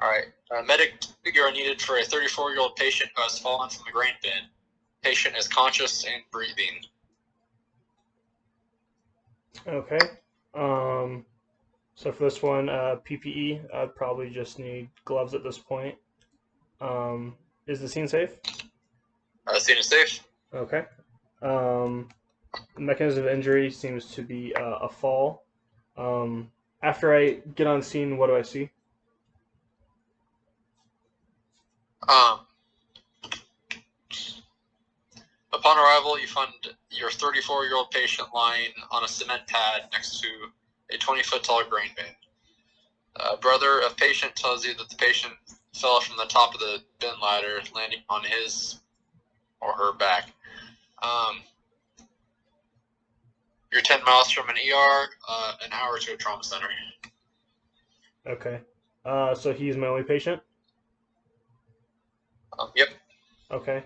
All right. Medic, you are needed for a 34-year-old patient who has fallen from a grain bin. Patient is conscious and breathing. Okay. So for this one, PPE, I'd probably just need gloves at this point. Is the scene safe? Scene is safe. Okay. The mechanism of injury seems to be a fall. After I get on scene, what do I see? Um, upon arrival, you find your 34-year-old patient lying on a cement pad next to a 20-foot tall grain bin. Brother of patient tells you that the patient fell from the top of the bin ladder, landing on his or her back. You're 10 miles from an ER, an hour to a trauma center. Okay. So he's my only patient? Yep. Okay.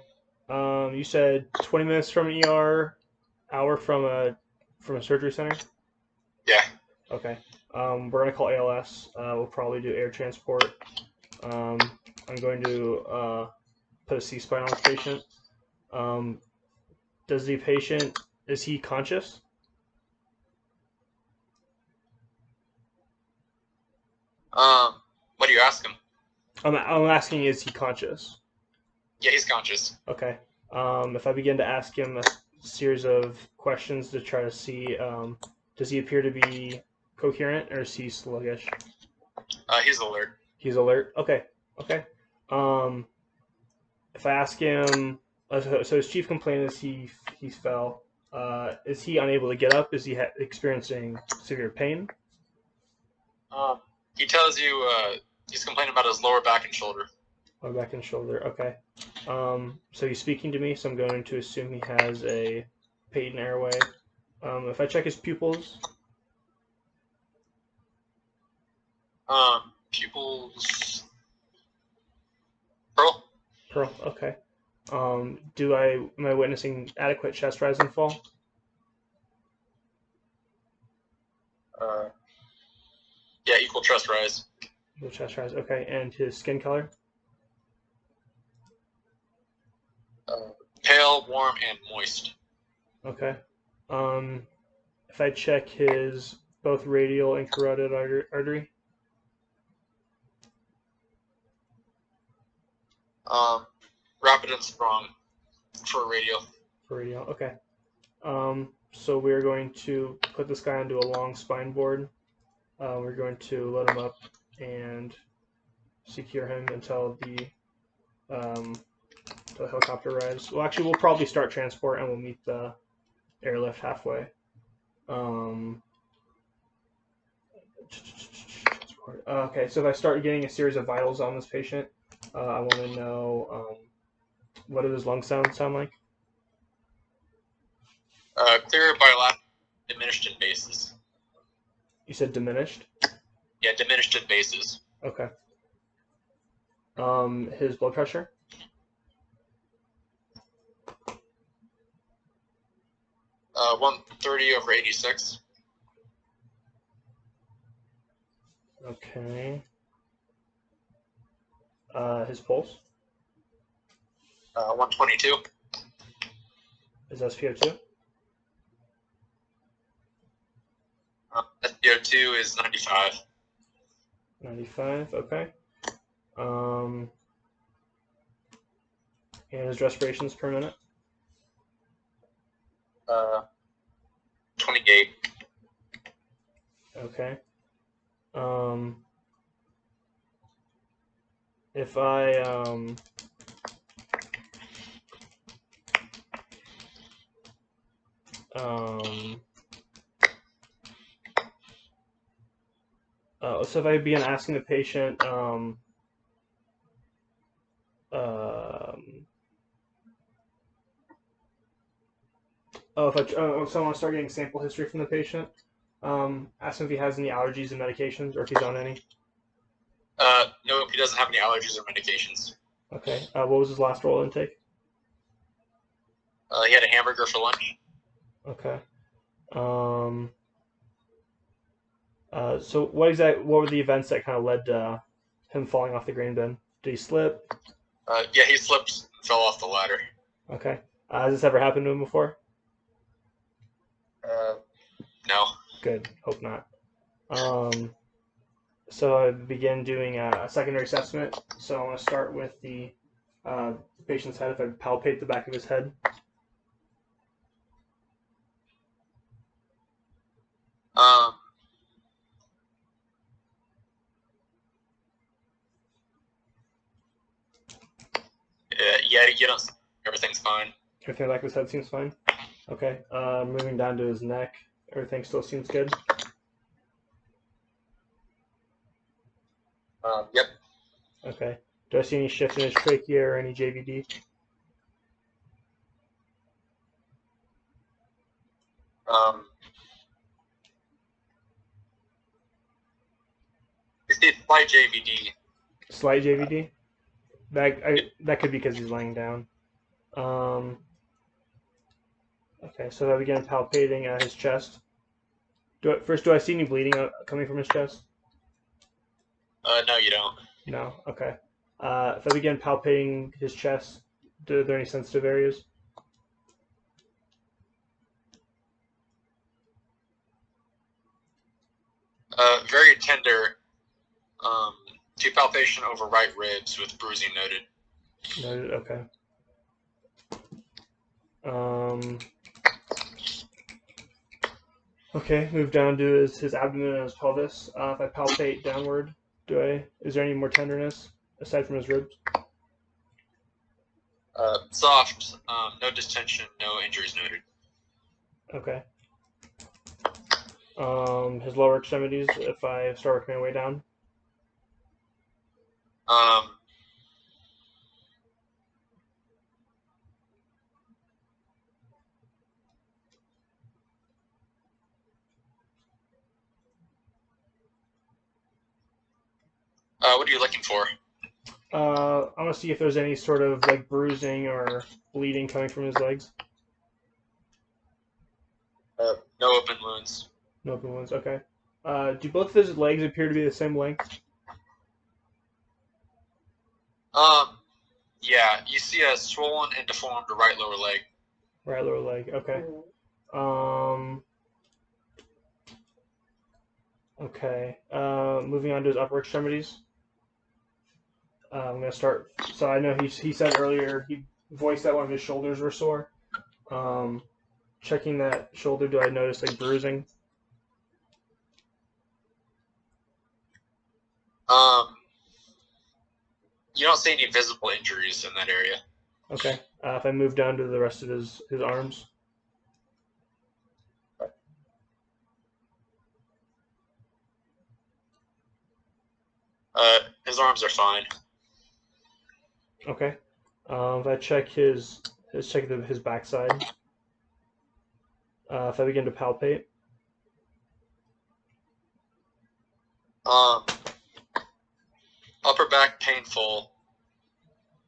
You said 20 minutes from an ER, hour from a surgery center? Yeah. Okay. We're gonna call ALS. We'll probably do air transport. I'm going to put a C-spine on this patient. Does the patient, is he conscious? What do you ask him? I'm asking, is he conscious? Yeah, he's conscious. Okay. If I begin to ask him a series of questions to try to see, does he appear to be coherent or is he sluggish? He's alert. He's alert. Okay. Okay. Um, if I ask him, so his chief complaint is he fell. Is he unable to get up? Is he experiencing severe pain? He tells you he's complaining about his lower back and shoulder. Lower back and shoulder. Okay. So he's speaking to me, so I'm going to assume he has a patent airway. If I check his pupils, Pupils. Pearl. pearl. Okay. Am I witnessing adequate chest rise and fall? Yeah, equal chest rise. No chest rise. Okay. And his skin color? Pale, warm, and moist. Okay. If I check his both radial and carotid artery? Rapid and strong for radial. For radial. Okay. So we're going to put this guy onto a long spine board. We're going to load him up and secure him until the helicopter arrives. Well, actually, we'll probably start transport and we'll meet the airlift halfway. Okay, so if I start getting a series of vitals on this patient, I want to know what does his lungs sound like? Clear bilateral, diminished in bases. You said diminished? Yeah, diminished in bases. Okay. His blood pressure? 130/86. Okay. His pulse? 122. His SpO2? SpO2 is 95. 95, okay. And his respirations per minute? 28. Okay. If I so if I begin asking the patient so I want to start getting sample history from the patient. Ask him if he has any allergies and medications, or if he's on any. No, he doesn't have any allergies or medications. Okay. What was his last oral intake? He had a hamburger for lunch. Okay. So what were the events that kind of led to him falling off the grain bin. Did he slip? Yeah, he slipped and fell off the ladder. Okay. Has this ever happened to him before? No. Good. Hope not. So I begin doing a secondary assessment. So I want to start with the patient's head. If I palpate the back of his head. Yeah, you don't. Everything's fine. Everything back of his head seems fine. Okay. Moving down to his neck. Everything still seems good. Yep. Okay. Do I see any shift in his trachea or any JVD? You see slight JVD. Slight JVD? That could be because he's laying down. Okay, so I begin palpating his chest. First, do I see any bleeding coming from his chest? No, you don't. No? Okay. If I begin palpating his chest, are there any sensitive areas? Very tender. Deep palpation over right ribs with bruising noted. Noted, okay. Okay, move down to his abdomen and his pelvis. If I palpate downward, is there any more tenderness aside from his ribs? Soft. No distension. No injuries noted. Okay. His lower extremities, if I start working my way down. What are you looking for? I want to see if there's any sort of like bruising or bleeding coming from his legs. No open wounds. No open wounds. Okay. Do both of his legs appear to be the same length? Yeah, you see a swollen and deformed right lower leg. Right lower leg. Okay. Okay. Moving on to his upper extremities. I'm gonna start. So I know he said earlier he voiced that one of his shoulders were sore. Checking that shoulder, do I notice like bruising? You don't see any visible injuries in that area. Okay. If I move down to the rest of his arms. His arms are fine. Okay. If I check his backside. If I begin to palpate. Upper back painful.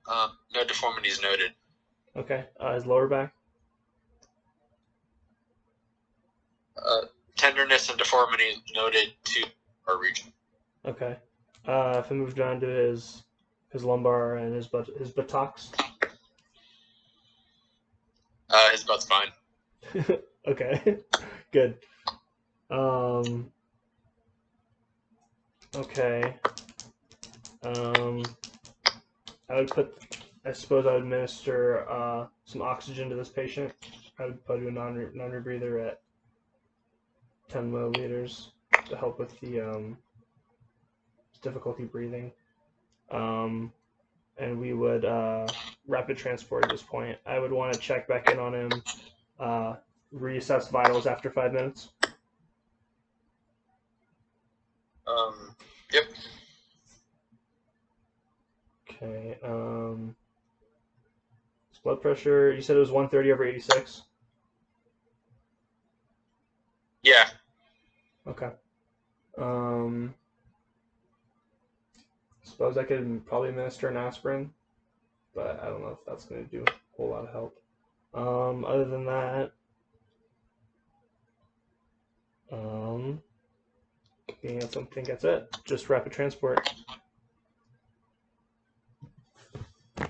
No deformities noted. Okay. His lower back. Tenderness and deformity noted to our region. Okay. If I move down to his lumbar and his buttocks. His butt's fine. Okay. Good. Okay. I suppose I would administer some oxygen to this patient. I would put a non-rebreather at 10 milliliters to help with the difficulty breathing. And we would rapid transport at this point. I would want to check back in on him, reassess vitals after 5 minutes. Yep. Okay. His blood pressure, you said it was 130/86? Yeah. Okay. Suppose I could probably administer an aspirin, but I don't know if that's going to do a whole lot of help. Other than that, I think that's it. Just rapid transport.